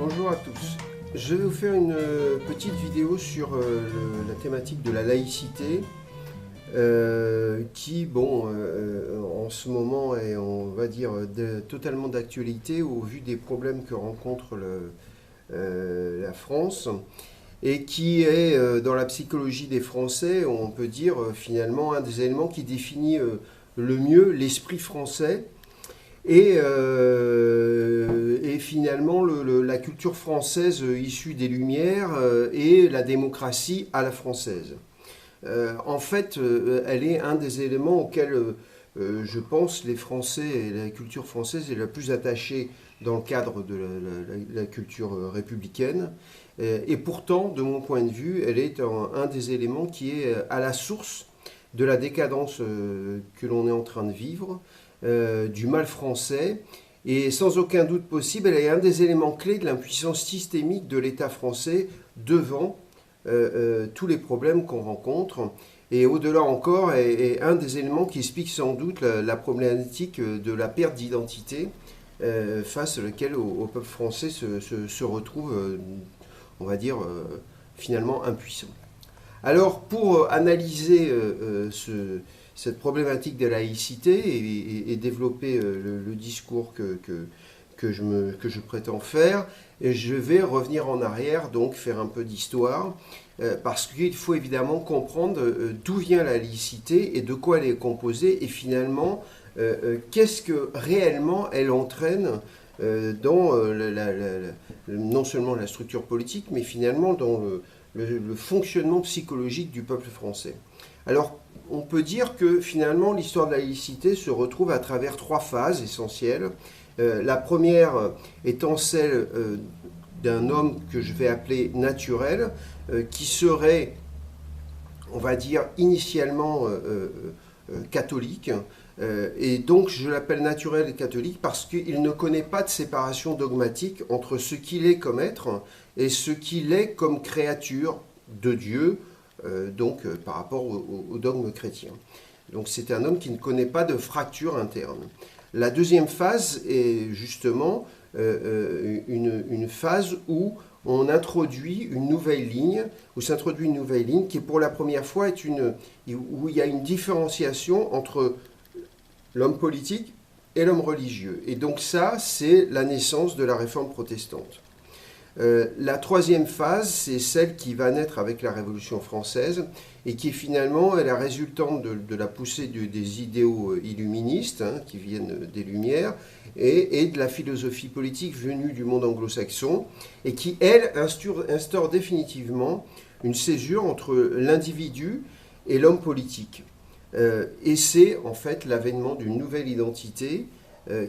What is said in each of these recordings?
Bonjour à tous. Je vais vous faire une petite vidéo sur la thématique de la laïcité qui, en ce moment est, on va dire, totalement d'actualité au vu des problèmes que rencontre la France et qui est, dans la psychologie des Français, on peut dire finalement un des éléments qui définit le mieux l'esprit français. Et finalement, la culture française issue des Lumières et la démocratie à la française. En fait, elle est un des éléments auxquels, je pense, les Français et la culture française est la plus attachée dans le cadre de la culture républicaine. Et pourtant, de mon point de vue, elle est un des éléments qui est à la source de la décadence que l'on est en train de vivre, du mal français, et sans aucun doute possible, elle est un des éléments clés de l'impuissance systémique de l'État français devant tous les problèmes qu'on rencontre, et au-delà encore, est un des éléments qui explique sans doute la problématique de la perte d'identité face à laquelle au peuple français se retrouve, on va dire, finalement impuissant. Alors, pour analyser cette problématique de laïcité et développer le discours que je prétends faire, je vais revenir en arrière, donc faire un peu d'histoire, parce qu'il faut évidemment comprendre d'où vient la laïcité et de quoi elle est composée, et finalement, qu'est-ce que réellement elle entraîne dans non seulement la structure politique, mais finalement dans le fonctionnement psychologique du peuple français. Alors, on peut dire que finalement l'histoire de la laïcité se retrouve à travers trois phases essentielles. La première étant celle d'un homme que je vais appeler naturel, qui serait, on va dire, initialement catholique. Et donc je l'appelle naturel et catholique parce qu'il ne connaît pas de séparation dogmatique entre ce qu'il est comme être et ce qu'il est comme créature de Dieu, par rapport au dogme chrétien. Donc c'est un homme qui ne connaît pas de fracture interne. La deuxième phase est justement une phase où on introduit une nouvelle ligne, où s'introduit une nouvelle ligne qui pour la première fois où il y a une différenciation entre l'homme politique et l'homme religieux. Et donc ça, c'est la naissance de la réforme protestante. La troisième phase, c'est celle qui va naître avec la Révolution française et qui est finalement la résultante de la poussée des idéaux illuministes qui viennent des Lumières et de la philosophie politique venue du monde anglo-saxon et qui, elle, instaure définitivement une césure entre l'individu et l'homme politique. Et c'est en fait l'avènement d'une nouvelle identité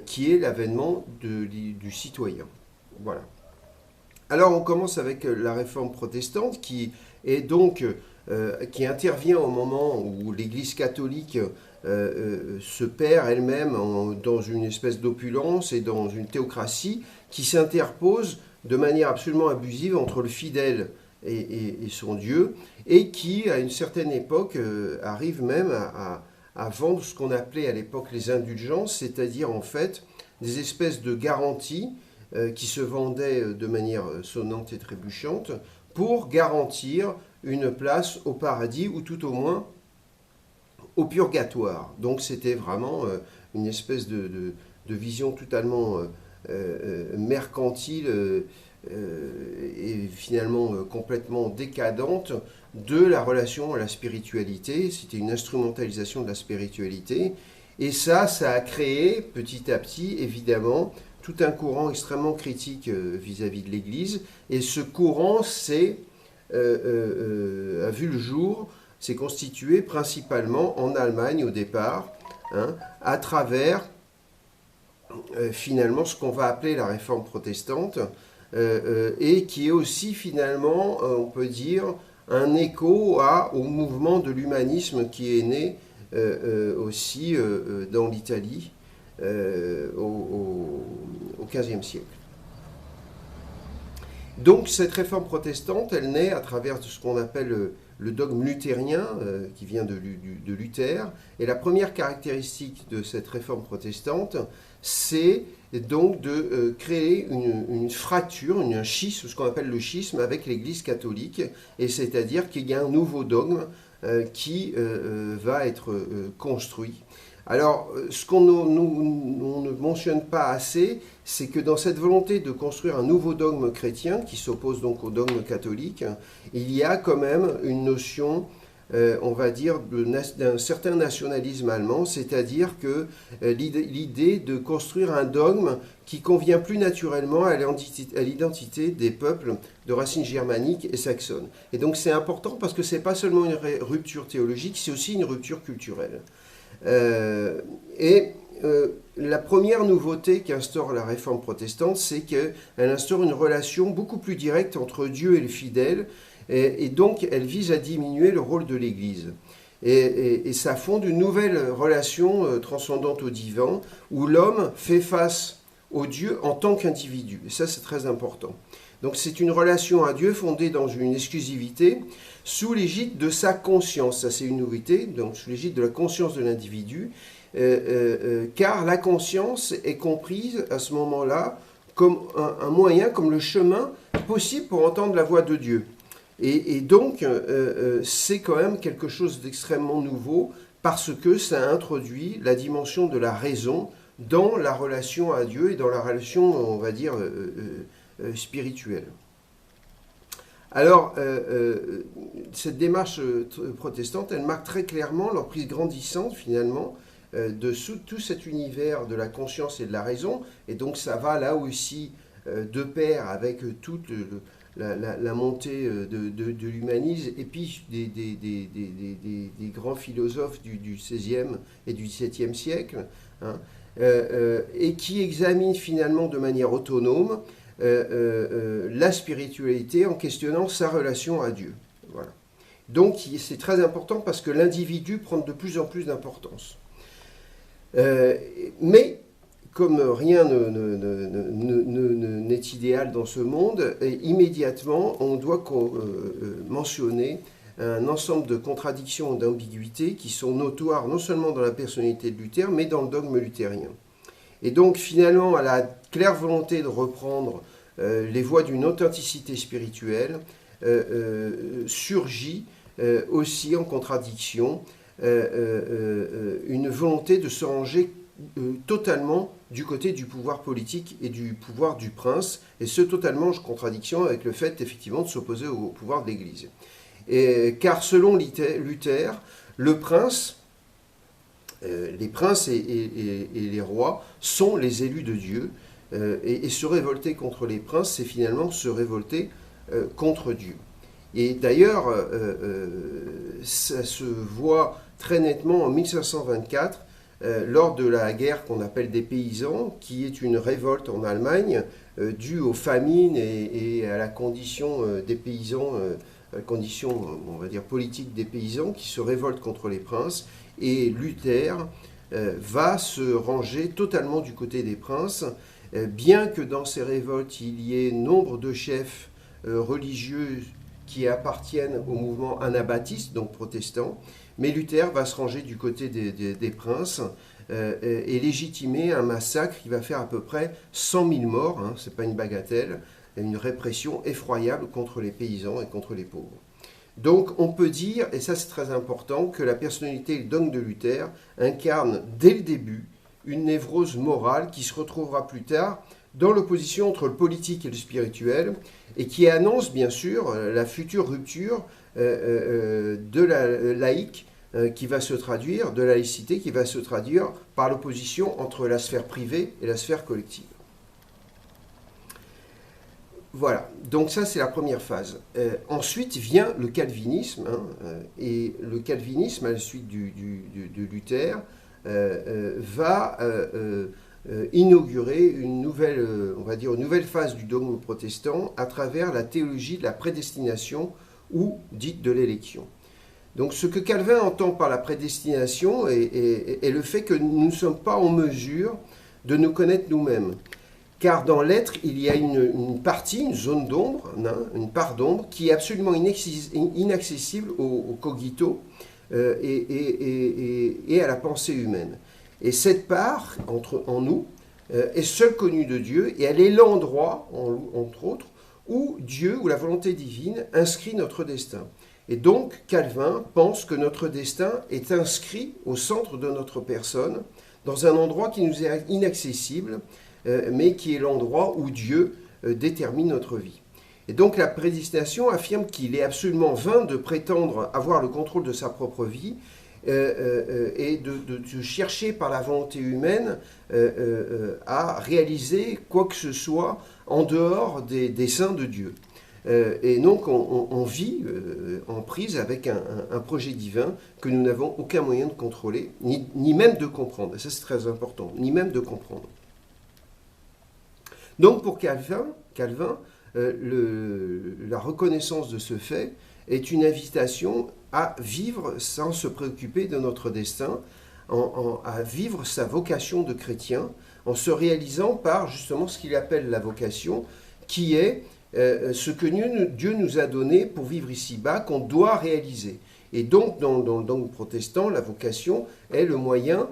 qui est l'avènement du citoyen. Voilà. Alors on commence avec la réforme protestante qui intervient au moment où l'Église catholique se perd elle-même dans une espèce d'opulence et dans une théocratie qui s'interpose de manière absolument abusive entre le fidèle et son Dieu, et qui, à une certaine époque, arrive même à vendre ce qu'on appelait à l'époque les indulgences, c'est-à-dire en fait des espèces de garanties qui se vendaient de manière sonnante et trébuchante pour garantir une place au paradis ou tout au moins au purgatoire. Donc c'était vraiment une espèce de vision totalement mercantile et finalement complètement décadente de la relation à la spiritualité. C'était une instrumentalisation de la spiritualité. Et ça a créé petit à petit, évidemment, tout un courant extrêmement critique vis-à-vis de l'Église. Et ce courant a vu le jour, s'est constitué principalement en Allemagne au départ, à travers finalement ce qu'on va appeler la réforme protestante, et qui est aussi finalement, on peut dire, un écho au mouvement de l'humanisme qui est né aussi dans l'Italie au XVe siècle. Donc cette réforme protestante, elle naît à travers ce qu'on appelle le dogme luthérien qui vient de Luther. Et la première caractéristique de cette réforme protestante, c'est donc de créer une fracture, un schisme, ce qu'on appelle le schisme avec l'Église catholique, et c'est-à-dire qu'il y a un nouveau dogme qui va être construit. Alors, ce qu'on ne mentionne pas assez, c'est que dans cette volonté de construire un nouveau dogme chrétien, qui s'oppose donc au dogme catholique, il y a quand même une notion, on va dire, d'un certain nationalisme allemand, c'est-à-dire que l'idée de construire un dogme qui convient plus naturellement à l'identité des peuples de racines germaniques et saxonnes. Et donc c'est important parce que ce n'est pas seulement une rupture théologique, c'est aussi une rupture culturelle. La première nouveauté qu'instaure la réforme protestante, c'est qu'elle instaure une relation beaucoup plus directe entre Dieu et le fidèle, et donc elle vise à diminuer le rôle de l'Église. Et ça fonde une nouvelle relation transcendante au divin, où l'homme fait face au Dieu en tant qu'individu. Et ça, c'est très important. Donc c'est une relation à Dieu fondée dans une exclusivité, sous l'égide de sa conscience. Ça, c'est une nouveauté, donc sous l'égide de la conscience de l'individu, car la conscience est comprise à ce moment-là comme un moyen, comme le chemin possible pour entendre la voix de Dieu. Et donc, c'est quand même quelque chose d'extrêmement nouveau, parce que ça introduit la dimension de la raison dans la relation à Dieu et dans la relation, on va dire, spirituelle. Alors, cette démarche protestante, elle marque très clairement l'emprise grandissante, finalement, de tout cet univers de la conscience et de la raison. Et donc, ça va là aussi de pair avec toute la montée de l'humanisme, et puis des grands philosophes du XVIe et du XVIIe siècle, hein, et qui examinent finalement de manière autonome la spiritualité en questionnant sa relation à Dieu. Voilà. Donc c'est très important parce que l'individu prend de plus en plus d'importance. Mais comme rien n'est idéal dans ce monde, immédiatement on doit mentionner un ensemble de contradictions et d'ambiguïtés qui sont notoires non seulement dans la personnalité de Luther, mais dans le dogme luthérien. Et donc finalement, à la claire volonté de reprendre les voies d'une authenticité spirituelle, surgit aussi en contradiction une volonté de se ranger totalement du côté du pouvoir politique et du pouvoir du prince, et ce totalement en contradiction avec le fait effectivement de s'opposer au pouvoir de l'Église. Car selon Luther, le prince, les princes et les rois sont les élus de Dieu, et se révolter contre les princes, c'est finalement se révolter contre Dieu. Et d'ailleurs, ça se voit très nettement en 1524, lors de la guerre qu'on appelle des paysans, qui est une révolte en Allemagne due aux famines et à la condition des paysans, la condition, on va dire, politique des paysans qui se révoltent contre les princes. Et Luther va se ranger totalement du côté des princes, bien que dans ces révoltes, il y ait nombre de chefs religieux qui appartiennent au mouvement anabaptiste, donc protestant, mais Luther va se ranger du côté des princes et légitimer un massacre qui va faire à peu près 100 000 morts, hein, ce n'est pas une bagatelle, une répression effroyable contre les paysans et contre les pauvres. Donc on peut dire, et ça c'est très important, que la personnalité et le dogme de Luther incarnent dès le début une névrose morale qui se retrouvera plus tard dans l'opposition entre le politique et le spirituel, et qui annonce bien sûr la future rupture de la laïque qui va se traduire, de la laïcité qui va se traduire par l'opposition entre la sphère privée et la sphère collective. Voilà, donc ça c'est la première phase. Ensuite vient le calvinisme, hein, et le calvinisme, à la suite de Luther, va inaugurer une nouvelle, on va dire, une nouvelle phase du dogme protestant à travers la théologie de la prédestination ou dite de l'élection. Donc ce que Calvin entend par la prédestination est le fait que nous ne sommes pas en mesure de nous connaître nous-mêmes. car dans l'être, il y a une partie, une zone d'ombre, une part d'ombre, qui est absolument inaccessible au cogito et à la pensée humaine. Et cette part, en nous, est seule connue de Dieu, et elle est l'endroit, entre autres, où Dieu, ou la volonté divine, inscrit notre destin. Et donc, Calvin pense que notre destin est inscrit au centre de notre personne, dans un endroit qui nous est inaccessible, mais qui est l'endroit où Dieu détermine notre vie. Et donc la prédestination affirme qu'il est absolument vain de prétendre avoir le contrôle de sa propre vie et de chercher par la volonté humaine à réaliser quoi que ce soit en dehors des desseins de Dieu. Et donc on vit en prise avec un projet divin que nous n'avons aucun moyen de contrôler, ni même de comprendre. Et ça c'est très important, ni même de comprendre. Donc pour Calvin, la reconnaissance de ce fait est une invitation à vivre sans se préoccuper de notre destin, à vivre sa vocation de chrétien, en se réalisant par justement ce qu'il appelle la vocation, qui est ce que Dieu nous a donné pour vivre ici-bas, qu'on doit réaliser. Et donc, dans le dogme protestant, la vocation est le moyen,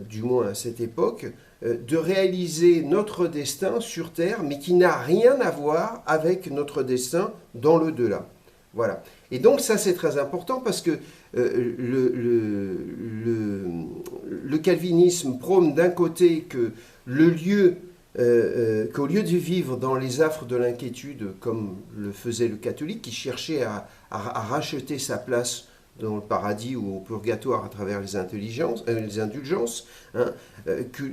du moins à cette époque, de réaliser notre destin sur Terre, mais qui n'a rien à voir avec notre destin dans l'au-delà. Voilà. Et donc ça c'est très important parce que le calvinisme prône d'un côté que qu'au lieu de vivre dans les affres de l'inquiétude, comme le faisait le catholique, qui cherchait à racheter sa place dans le paradis ou au purgatoire à travers les indulgences,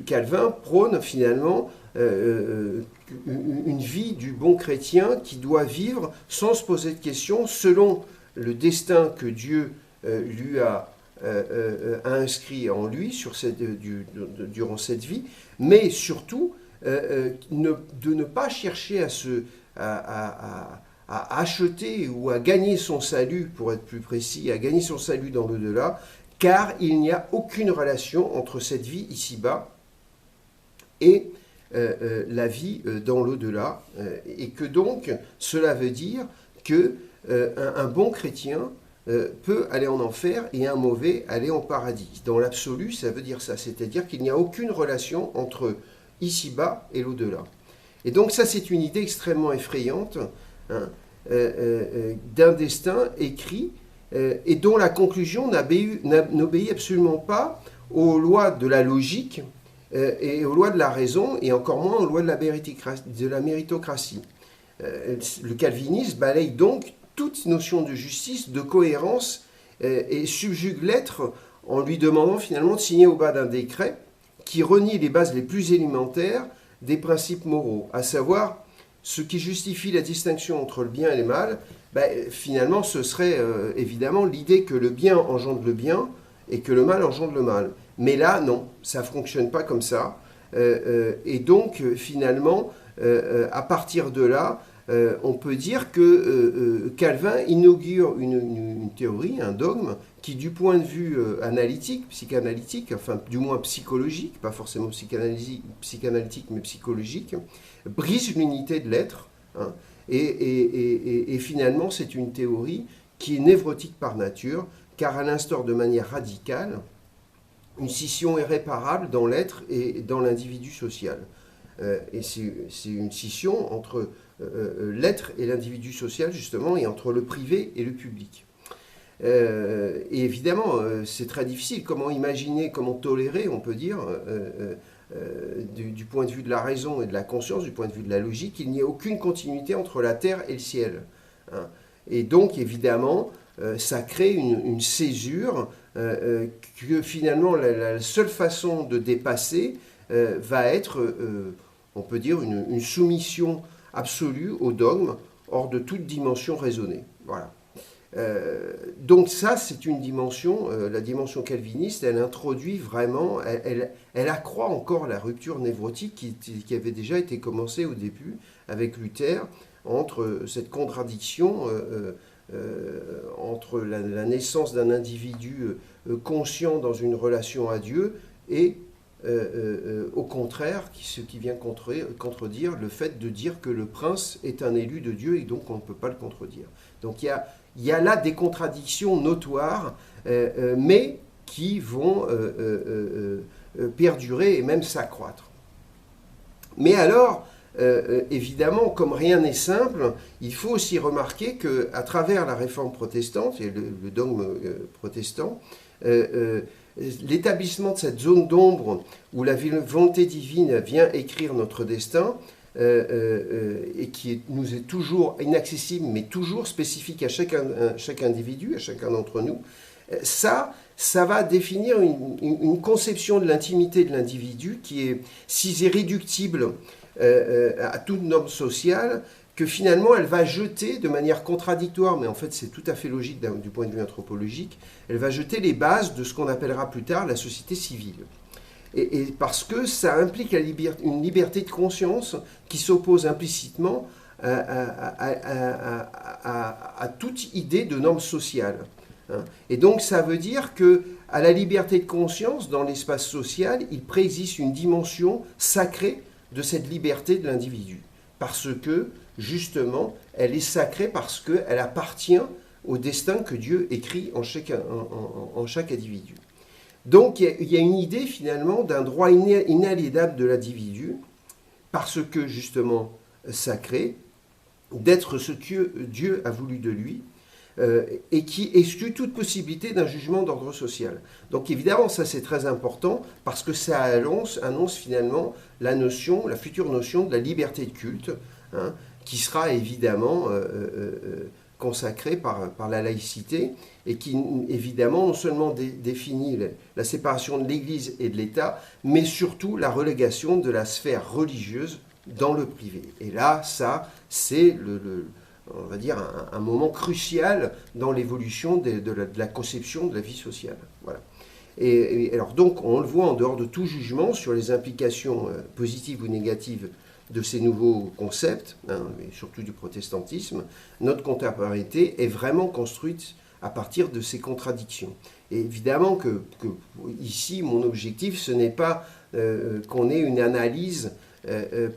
Calvin prône finalement une vie du bon chrétien qui doit vivre sans se poser de questions selon le destin que Dieu lui a inscrit en lui durant cette vie, mais surtout de ne pas chercher à acheter ou à gagner son salut, pour être plus précis, à gagner son salut dans l'au-delà, car il n'y a aucune relation entre cette vie ici-bas et la vie dans l'au-delà, et que donc cela veut dire que un bon chrétien peut aller en enfer et un mauvais aller en paradis. Dans l'absolu, ça veut dire ça, c'est-à-dire qu'il n'y a aucune relation entre ici-bas et l'au-delà. Et donc ça, c'est une idée extrêmement effrayante, d'un destin écrit et dont la conclusion n'obéit absolument pas aux lois de la logique et aux lois de la raison, et encore moins aux lois de la méritocratie. Le calvinisme balaye donc toute notion de justice, de cohérence, et subjugue l'être en lui demandant finalement de signer au bas d'un décret qui renie les bases les plus élémentaires des principes moraux, à savoir ce qui justifie la distinction entre le bien et le mal. Finalement ce serait évidemment l'idée que le bien engendre le bien et que le mal engendre le mal. Mais là, non, ça ne fonctionne pas comme ça. Et donc, finalement, à partir de là, on peut dire que Calvin inaugure une théorie, un dogme, qui du point de vue analytique, psychanalytique, enfin du moins psychologique, pas forcément psychanalytique, mais psychologique, brise l'unité de l'être. Et finalement, c'est une théorie qui est névrotique par nature, car elle instaure de manière radicale une scission irréparable dans l'être et dans l'individu social. Et c'est une scission entre l'être et l'individu social, justement, et entre le privé et le public. Et évidemment, c'est très difficile. Comment imaginer, comment tolérer, on peut dire, du point de vue de la raison et de la conscience, du point de vue de la logique, qu'il n'y ait aucune continuité entre la terre et le ciel. Et donc, évidemment, ça crée une césure que finalement la seule façon de dépasser va être, on peut dire, une soumission absolue au dogme, hors de toute dimension raisonnée. Voilà. Donc ça, c'est une dimension, la dimension calviniste, elle introduit vraiment, elle accroît encore la rupture névrotique qui avait déjà été commencée au début avec Luther, entre cette contradiction entre la naissance d'un individu conscient dans une relation à Dieu et au contraire, ce qui vient contredire le fait de dire que le prince est un élu de Dieu et donc on ne peut pas le contredire. Donc il y a là des contradictions notoires, mais qui vont perdurer et même s'accroître. Mais alors, évidemment, comme rien n'est simple, il faut aussi remarquer qu'à travers la réforme protestante et le dogme protestant, l'établissement de cette zone d'ombre où la volonté divine vient écrire notre destin, et qui nous est toujours inaccessible, mais toujours spécifique à chaque individu, à chacun d'entre nous, ça va définir une conception de l'intimité de l'individu qui est si irréductible à toute norme sociale que finalement elle va jeter de manière contradictoire, mais en fait c'est tout à fait logique du point de vue anthropologique, elle va jeter les bases de ce qu'on appellera plus tard la société civile. Et parce que ça implique une liberté de conscience qui s'oppose implicitement à toute idée de norme sociale. Et donc ça veut dire que à la liberté de conscience dans l'espace social, il préexiste une dimension sacrée de cette liberté de l'individu, parce que justement elle est sacrée parce qu'elle appartient au destin que Dieu écrit en chaque individu. Donc il y a une idée finalement d'un droit inaliénable de l'individu, parce que justement sacré, d'être ce que Dieu a voulu de lui, et qui exclut toute possibilité d'un jugement d'ordre social. Donc évidemment, ça c'est très important, parce que ça annonce finalement la future notion de la liberté de culte, qui sera évidemment consacrée par la laïcité, et qui évidemment non seulement définit la séparation de l'Église et de l'État, mais surtout la relégation de la sphère religieuse dans le privé. Et là, ça, c'est on va dire, un moment crucial dans l'évolution de la conception de la vie sociale. Voilà. Et alors donc, on le voit en dehors de tout jugement sur les implications positives ou négatives de ces nouveaux concepts, et surtout du protestantisme, notre contemporanéité est vraiment construite à partir de ces contradictions. Et évidemment que ici, mon objectif, ce n'est pas qu'on ait une analyse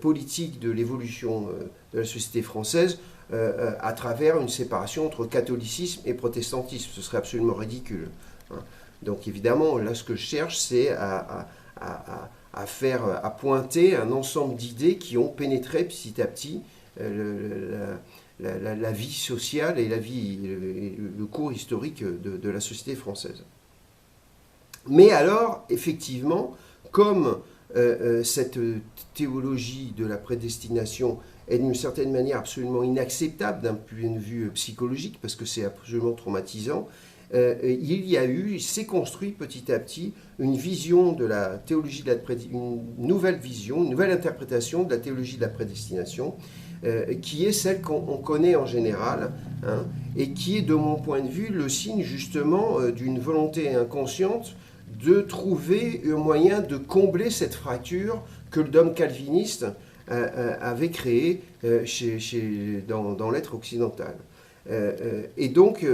politique de l'évolution de la société française à travers une séparation entre catholicisme et protestantisme. Ce serait absolument ridicule. Donc évidemment, là, ce que je cherche, c'est à pointer un ensemble d'idées qui ont pénétré petit à petit la vie sociale et le cours historique de la société française. Mais alors, effectivement, comme cette théologie de la prédestination est d'une certaine manière absolument inacceptable d'un point de vue psychologique, parce que c'est absolument traumatisant, il s'est construit petit à petit une vision de la théologie une nouvelle vision, une nouvelle interprétation de la théologie de la prédestination, qui est celle qu'on connaît en général, et qui est, de mon point de vue, le signe justement d'une volonté inconsciente de trouver un moyen de combler cette fracture que le dogme calviniste avait créée dans l'être occidental. Et donc,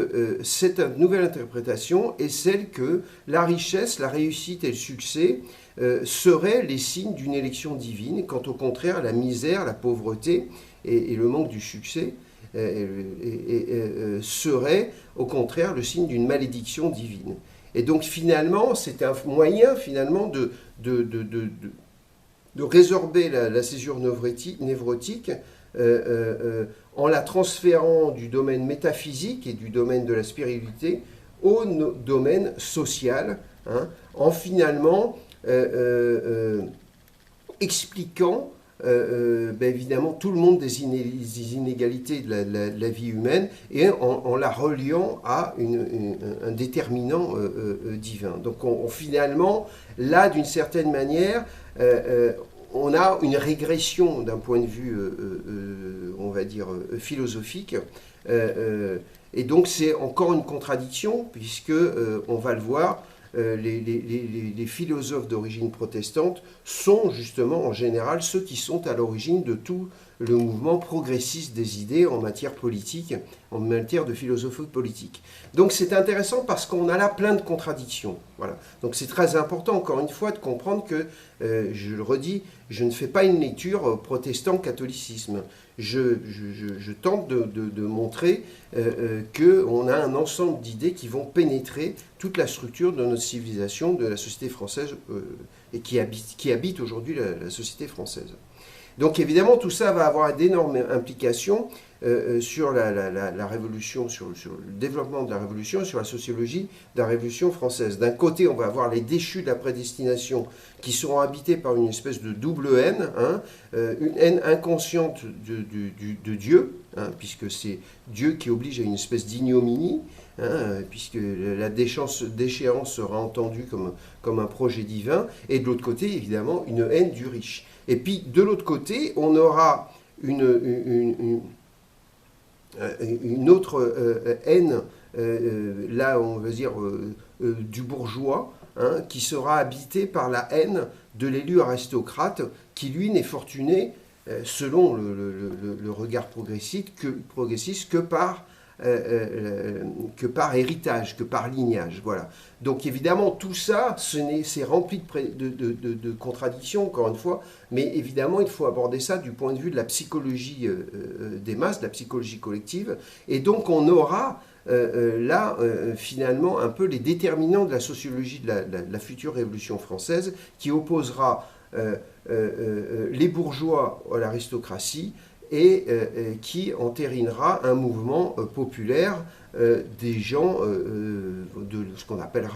cette nouvelle interprétation est celle que la richesse, la réussite et le succès seraient les signes d'une élection divine, quand au contraire, la misère, la pauvreté et le manque du succès seraient au contraire le signe d'une malédiction divine. Et donc finalement, c'est un moyen finalement de résorber la césure névrotique en la transférant du domaine métaphysique et du domaine de la spiritualité au domaine social, en finalement expliquant évidemment tout le monde des inégalités de la vie humaine et en la reliant à un déterminant divin. Donc finalement, là, d'une certaine manière, on a une régression d'un point de vue, on va dire, philosophique. Et donc c'est encore une contradiction, puisque, on va le voir, les philosophes d'origine protestante sont justement en général ceux qui sont à l'origine de tout le mouvement progressiste des idées en matière politique, en matière de philosophie politique. Donc c'est intéressant parce qu'on a là plein de contradictions. Voilà. Donc c'est très important, encore une fois, de comprendre que, je le redis, je ne fais pas une lecture protestant-catholicisme. Je tente de montrer qu'on a un ensemble d'idées qui vont pénétrer toute la structure de notre civilisation, de la société française, et qui habite aujourd'hui la société française. Donc évidemment, tout ça va avoir d'énormes implications sur la Révolution, sur le développement de la Révolution, sur la sociologie de la Révolution française. D'un côté, on va avoir les déchus de la prédestination qui seront habités par une espèce de double haine, hein, une haine inconsciente de Dieu, hein, puisque c'est Dieu qui oblige à une espèce d'ignominie, hein, puisque la déchéance sera entendue comme un projet divin, et de l'autre côté, évidemment, une haine du riche. Et puis, de l'autre côté, on aura une autre haine, là, on va dire, du bourgeois, hein, qui sera habitée par la haine de l'élu aristocrate, qui, lui, n'est fortuné, selon le regard progressiste, que par héritage, que par lignage. Voilà. Donc évidemment, tout ça, c'est rempli de contradictions, encore une fois, mais évidemment, il faut aborder ça du point de vue de la psychologie des masses, de la psychologie collective, et donc on aura là, finalement, un peu les déterminants de la sociologie de la future Révolution française, qui opposera les bourgeois à l'aristocratie, et qui entérinera un mouvement populaire des gens de ce qu'on appellera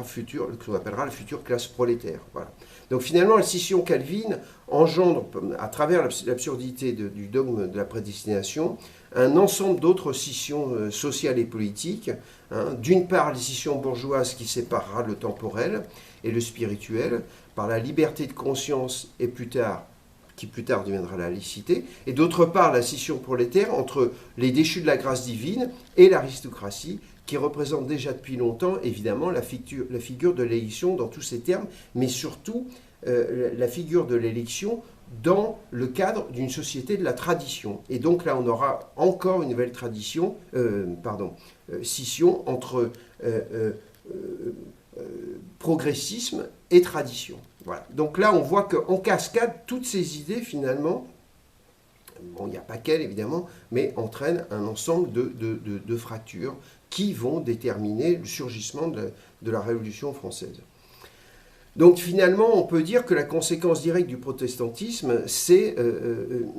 la future classe prolétaire. Voilà. Donc finalement, la scission calvine engendre, à travers l'absurdité du dogme de la prédestination, un ensemble d'autres scissions sociales et politiques. Hein. D'une part, les scissions bourgeoises qui séparera le temporel et le spirituel par la liberté de conscience et qui plus tard deviendra la laïcité, et d'autre part la scission prolétaire entre les déchus de la grâce divine et l'aristocratie, qui représente déjà depuis longtemps, évidemment, la figure de l'élection dans tous ses termes, mais surtout la figure de l'élection dans le cadre d'une société de la tradition. Et donc là, on aura encore une nouvelle scission entre progressisme et tradition. Voilà. Donc là, on voit qu'en cascade, toutes ces idées, finalement, bon, il n'y a pas qu'elles, évidemment, mais entraînent un ensemble de fractures qui vont déterminer le surgissement de la Révolution française. Donc finalement, on peut dire que la conséquence directe du protestantisme, c'est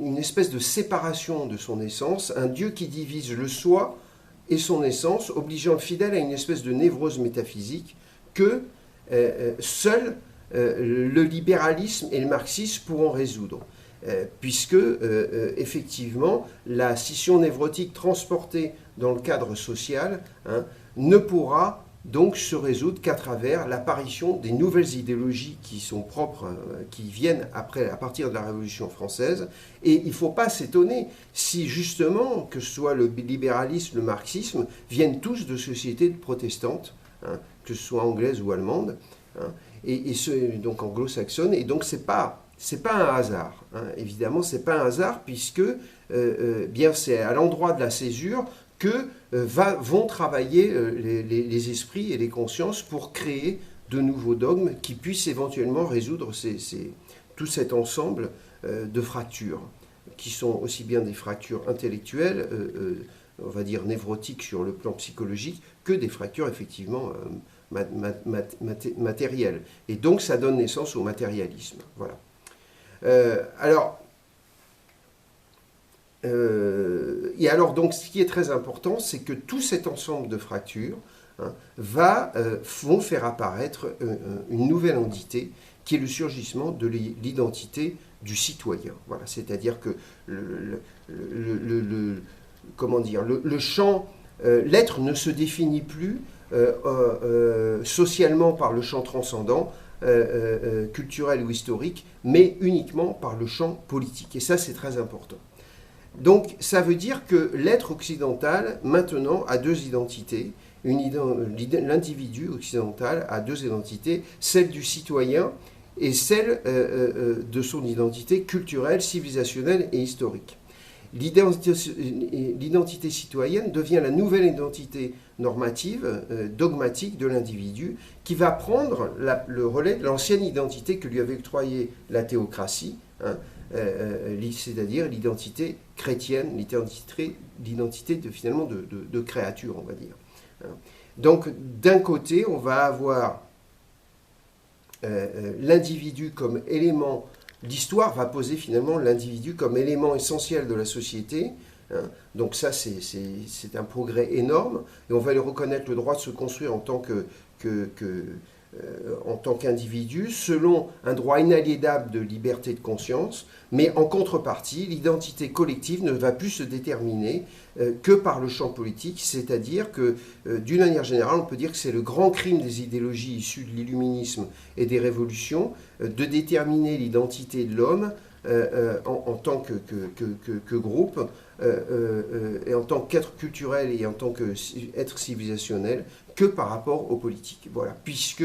une espèce de séparation de son essence, un Dieu qui divise le soi et son essence, obligeant le fidèle à une espèce de névrose métaphysique que seul le libéralisme et le marxisme pourront résoudre, puisque effectivement la scission névrotique transportée dans le cadre social, hein, ne pourra donc se résoudre qu'à travers l'apparition des nouvelles idéologies qui sont propres, qui viennent à partir de la Révolution française. Et il ne faut pas s'étonner si justement, que ce soit le libéralisme, le marxisme, viennent tous de sociétés protestantes, hein, que ce soit anglaises ou allemandes, hein, donc anglo-saxonnes, et donc c'est pas un hasard, hein. Évidemment, c'est pas un hasard, puisque bien c'est à l'endroit de la césure que vont travailler les esprits et les consciences pour créer de nouveaux dogmes qui puissent éventuellement résoudre tout cet ensemble de fractures, qui sont aussi bien des fractures intellectuelles, on va dire névrotiques sur le plan psychologique, que des fractures effectivement matérielles. Et donc ça donne naissance au matérialisme. Voilà. Et alors, donc, ce qui est très important, c'est que tout cet ensemble de fractures, hein, vont faire apparaître une nouvelle entité qui est le surgissement de l'identité du citoyen. Voilà, c'est-à-dire que le champ, l'être ne se définit plus socialement par le champ transcendant, culturel ou historique, mais uniquement par le champ politique. Et ça, c'est très important. Donc, ça veut dire que l'être occidental, maintenant, a deux identités. L'individu occidental a deux identités, celle du citoyen et celle de son identité culturelle, civilisationnelle et historique. l'identité citoyenne devient la nouvelle identité normative, dogmatique de l'individu, qui va prendre le relais de l'ancienne identité que lui avait octroyée la théocratie, hein, c'est-à-dire l'identité chrétienne, l'identité finalement de créature, on va dire. Donc, d'un côté, on va avoir l'individu comme élément, l'histoire va poser finalement l'individu comme élément essentiel de la société. Hein. Donc ça, c'est un progrès énorme, et on va lui reconnaître le droit de se construire en tant en tant qu'individu, selon un droit inaliénable de liberté de conscience, mais en contrepartie, l'identité collective ne va plus se déterminer que par le champ politique, c'est-à-dire que, d'une manière générale, on peut dire que c'est le grand crime des idéologies issues de l'illuminisme et des révolutions, de déterminer l'identité de l'homme en tant que groupe, et en tant qu'être culturel et en tant qu'être civilisationnel, que par rapport aux politiques. Voilà. Puisque,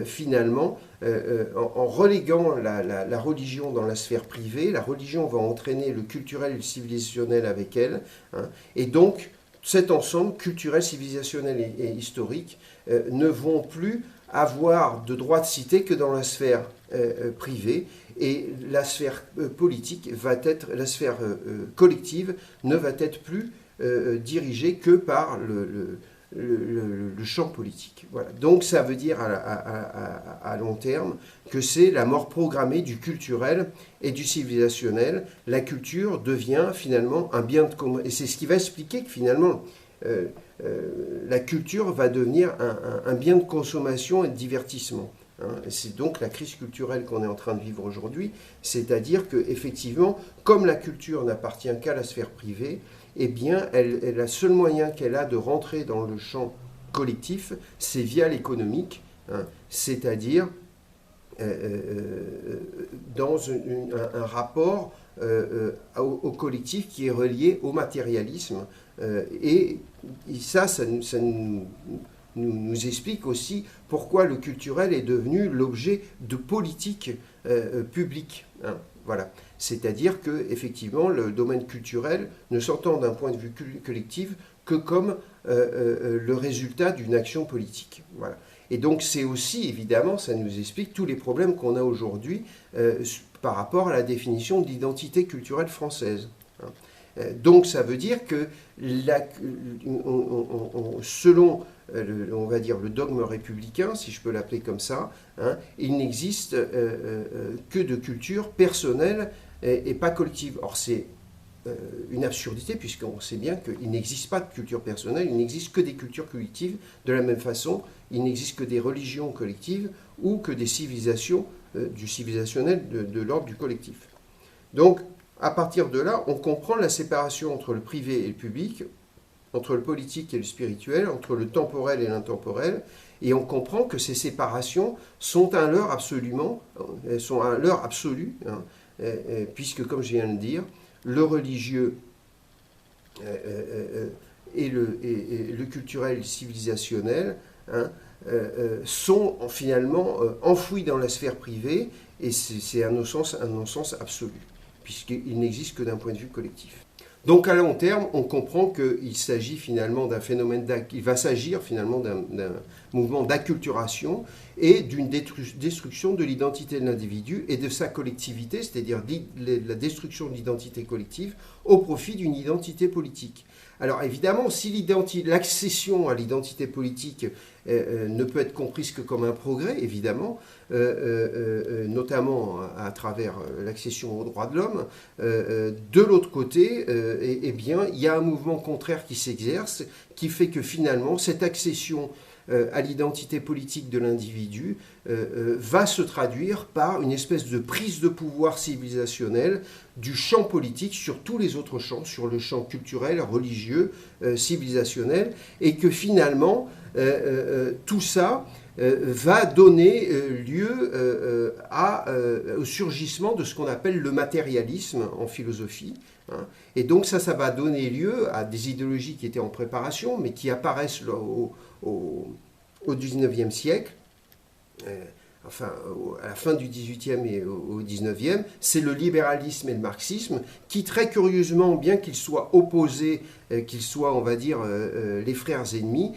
finalement, en reléguant la religion dans la sphère privée, la religion va entraîner le culturel et le civilisationnel avec elle, hein, et donc cet ensemble culturel, civilisationnel et historique ne vont plus avoir de droit de cité que dans la sphère privée, et la sphère politique va être, la sphère collective ne va être plus dirigée que par le champ politique. Voilà. Donc ça veut dire à long terme que c'est la mort programmée du culturel et du civilisationnel. La culture devient finalement un bien de commun. Et c'est ce qui va expliquer que finalement la culture va devenir un bien de consommation et de divertissement. Hein. C'est donc la crise culturelle qu'on est en train de vivre aujourd'hui, c'est-à-dire qu'effectivement, comme la culture n'appartient qu'à la sphère privée, eh bien, le seul moyen qu'elle a de rentrer dans le champ collectif, c'est via l'économique, hein, c'est-à-dire dans un rapport au collectif qui est relié au matérialisme. Et ça nous explique aussi pourquoi le culturel est devenu l'objet de politiques publiques. Hein, voilà. C'est-à-dire qu'effectivement, le domaine culturel ne s'entend d'un point de vue collectif que comme le résultat d'une action politique. Voilà. Et donc c'est aussi, évidemment, ça nous explique tous les problèmes qu'on a aujourd'hui par rapport à la définition de l'identité culturelle française. Hein. Donc ça veut dire que selon on va dire le dogme républicain, si je peux l'appeler comme ça, hein, il n'existe que de culture personnelle et pas collective. Or c'est une absurdité, puisqu'on sait bien qu'il n'existe pas de culture personnelle, il n'existe que des cultures collectives. De la même façon, il n'existe que des religions collectives ou que des civilisations, du civilisationnel de l'ordre du collectif. Donc, à partir de là, on comprend la séparation entre le privé et le public, entre le politique et le spirituel, entre le temporel et l'intemporel, et on comprend que ces séparations sont un leurre absolument, elles sont un leurre absolu, hein, puisque, comme je viens de le dire, le religieux et le culturel et le civilisationnel, hein, sont finalement enfouis dans la sphère privée, et c'est un non-sens absolu, puisqu'il n'existe que d'un point de vue collectif. Donc à long terme, on comprend qu'il s'agit finalement d'un phénomène, il va s'agir finalement d'un mouvement d'acculturation et d'une destruction de l'identité de l'individu et de sa collectivité, c'est-à-dire la destruction de l'identité collective au profit d'une identité politique. Alors évidemment, si l'accession à l'identité politique ne peut être comprise que comme un progrès, évidemment, notamment à travers l'accession aux droits de l'homme, de l'autre côté, eh bien, il y a un mouvement contraire qui s'exerce, qui fait que finalement, cette accession à l'identité politique de l'individu va se traduire par une espèce de prise de pouvoir civilisationnel du champ politique sur tous les autres champs, sur le champ culturel, religieux, civilisationnel, et que finalement, tout ça va donner lieu au surgissement de ce qu'on appelle le matérialisme en philosophie. Hein. Et donc ça va donner lieu à des idéologies qui étaient en préparation, mais qui apparaissent au XIXe siècle, à la fin du XVIIIe et au XIXe, c'est le libéralisme et le marxisme qui, très curieusement, bien qu'ils soient opposés, qu'ils soient, on va dire, les frères ennemis,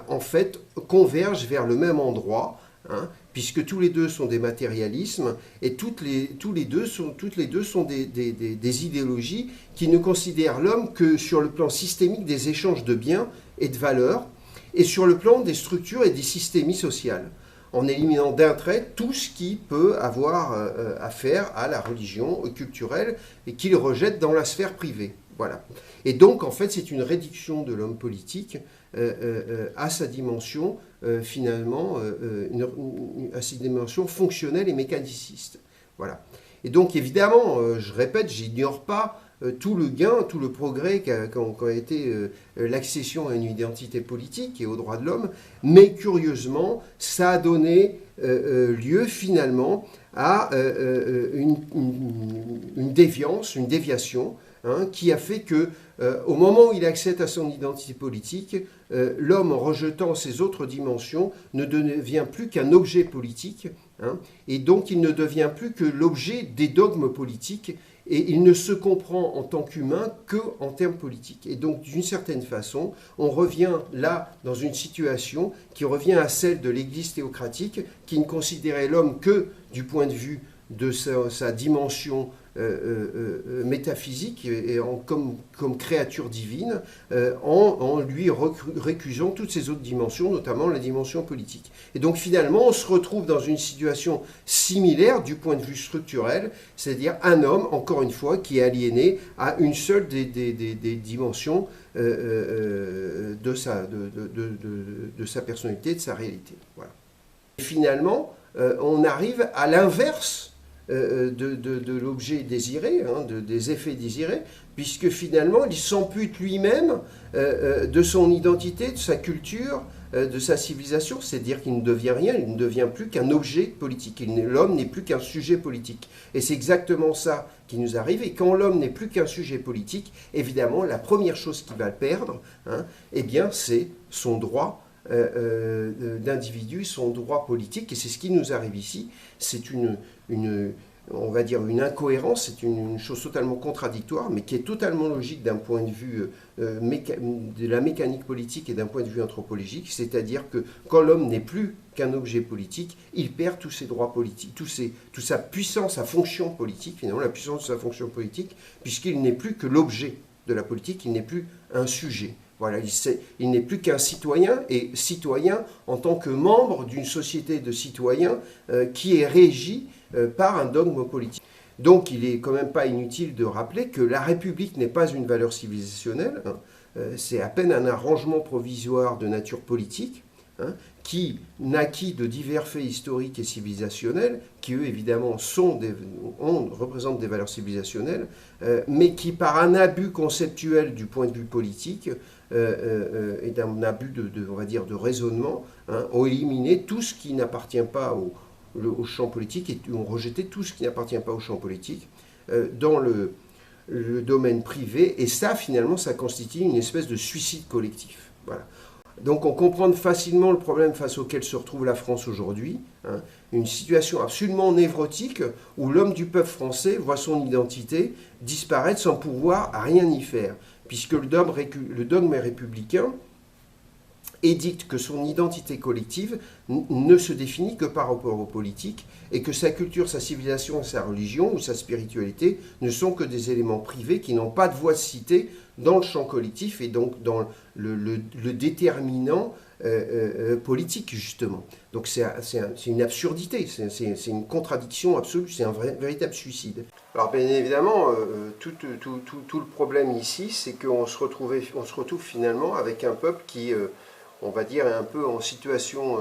en fait, convergent vers le même endroit, hein, puisque tous les deux sont des matérialismes et toutes les deux sont des idéologies qui ne considèrent l'homme que sur le plan systémique des échanges de biens et de valeurs et sur le plan des structures et des systémies sociales, en éliminant d'un trait tout ce qui peut avoir affaire à la religion culturelle et qu'ils rejettent dans la sphère privée. Voilà. Et donc, en fait, c'est une réduction de l'homme politique à sa dimension, finalement, à sa dimension fonctionnelle et mécaniciste. Voilà. Et donc, évidemment, je répète, j'ignore pas tout le gain, tout le progrès qu'a été l'accession à une identité politique et aux droits de l'homme, mais curieusement, ça a donné lieu finalement à une déviance, une déviation, hein, qui a fait que, au moment où il accède à son identité politique, l'homme, en rejetant ses autres dimensions, ne devient plus qu'un objet politique, hein, et donc il ne devient plus que l'objet des dogmes politiques, et il ne se comprend en tant qu'humain qu'en termes politiques. Et donc, d'une certaine façon, on revient là dans une situation qui revient à celle de l'Église théocratique, qui ne considérait l'homme que du point de vue de sa dimension métaphysique et comme créature divine, en lui récusant toutes ces autres dimensions, notamment la dimension politique. Et donc finalement, on se retrouve dans une situation similaire du point de vue structurel, c'est-à-dire un homme, encore une fois, qui est aliéné à une seule des dimensions de sa personnalité, de sa réalité. Voilà. Et finalement, on arrive à l'inverse de l'objet désiré, hein, des effets désirés, puisque finalement il s'ampute lui-même de son identité, de sa culture, de sa civilisation, c'est-à-dire qu'il ne devient rien, il ne devient plus qu'un objet politique. L'homme n'est plus qu'un sujet politique. Et c'est exactement ça qui nous arrive. Et quand l'homme n'est plus qu'un sujet politique, évidemment, la première chose qu'il va perdre, hein, eh bien, c'est son droit d'individu, son droit politique, et c'est ce qui nous arrive ici. C'est on va dire une incohérence, c'est une chose totalement contradictoire, mais qui est totalement logique d'un point de vue de la mécanique politique et d'un point de vue anthropologique, c'est-à-dire que quand l'homme n'est plus qu'un objet politique, il perd tous ses droits politiques, toute sa puissance, sa fonction politique, finalement la puissance de sa fonction politique, puisqu'il n'est plus que l'objet de la politique, il n'est plus un sujet. Voilà, il n'est plus qu'un citoyen, et citoyen en tant que membre d'une société de citoyens qui est régie par un dogme politique. Donc il n'est quand même pas inutile de rappeler que la République n'est pas une valeur civilisationnelle, hein, c'est à peine un arrangement provisoire de nature politique, hein, qui naquit de divers faits historiques et civilisationnels, qui eux évidemment représentent des valeurs civilisationnelles, mais qui par un abus conceptuel du point de vue politique et d'un abus on va dire, de raisonnement, hein, ont éliminé tout ce qui n'appartient pas au champ politique et ont rejeté tout ce qui n'appartient pas au champ politique dans le domaine privé, et ça finalement ça constitue une espèce de suicide collectif. Voilà. Donc on comprend facilement le problème face auquel se retrouve la France aujourd'hui, hein, une situation absolument névrotique où l'homme du peuple français voit son identité disparaître sans pouvoir rien y faire, puisque le dogme républicain édicte que son identité collective ne se définit que par rapport aux politiques et que sa culture, sa civilisation, sa religion ou sa spiritualité ne sont que des éléments privés qui n'ont pas de voix citée dans le champ collectif et donc dans le déterminant politique, justement. Donc c'est une absurdité, c'est une contradiction absolue, c'est un véritable suicide. Alors bien évidemment, tout le problème ici, c'est qu'on se retrouve finalement avec un peuple qui, on va dire, est un peu en situation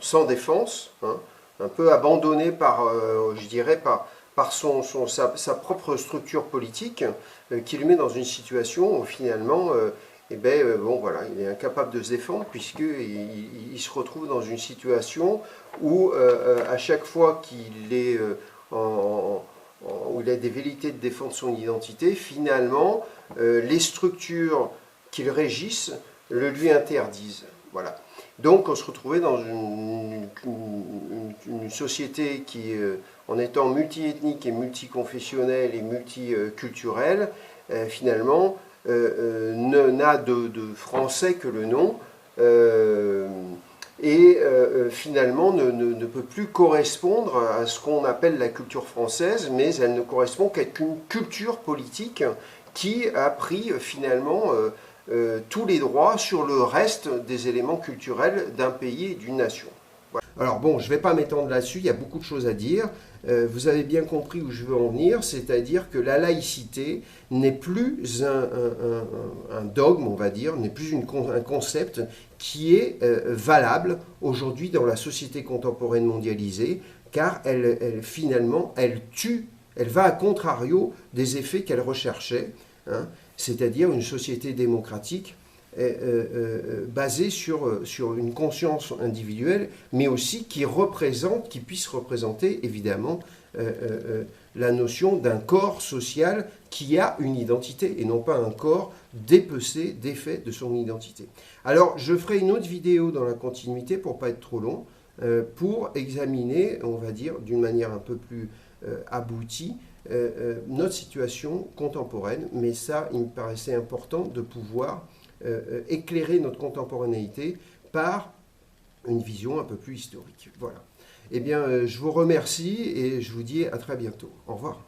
sans défense, hein, un peu abandonné par, je dirais, par sa propre structure politique, qui le met dans une situation où finalement, bon, voilà, il est incapable de se défendre, puisqu'il se retrouve dans une situation où, à chaque fois qu'il est où il a des velléités de défendre son identité, finalement, les structures qui le régissent le lui interdisent. Voilà. Donc on se retrouvait dans une une société qui, en étant multiethnique et multiconfessionnelle et multiculturelle, finalement, n'a de français que le nom, et finalement ne peut plus correspondre à ce qu'on appelle la culture française, mais elle ne correspond qu'à une culture politique qui a pris finalement tous les droits sur le reste des éléments culturels d'un pays et d'une nation. Voilà. Alors bon, je ne vais pas m'étendre là-dessus, il y a beaucoup de choses à dire. Vous avez bien compris où je veux en venir, c'est-à-dire que la laïcité n'est plus un dogme, on va dire, n'est plus un concept qui est valable aujourd'hui dans la société contemporaine mondialisée, car finalement, elle tue, elle va à contrario des effets qu'elle recherchait, hein, c'est-à-dire une société démocratique basée sur une conscience individuelle, mais aussi qui puisse représenter évidemment la notion d'un corps social qui a une identité, et non pas un corps dépecé, défait de son identité. Alors, je ferai une autre vidéo dans la continuité, pour ne pas être trop long, pour examiner, on va dire, d'une manière un peu plus aboutie, notre situation contemporaine, mais ça, il me paraissait important de pouvoir éclairer notre contemporanéité par une vision un peu plus historique. Voilà. Eh bien, je vous remercie et je vous dis à très bientôt. Au revoir.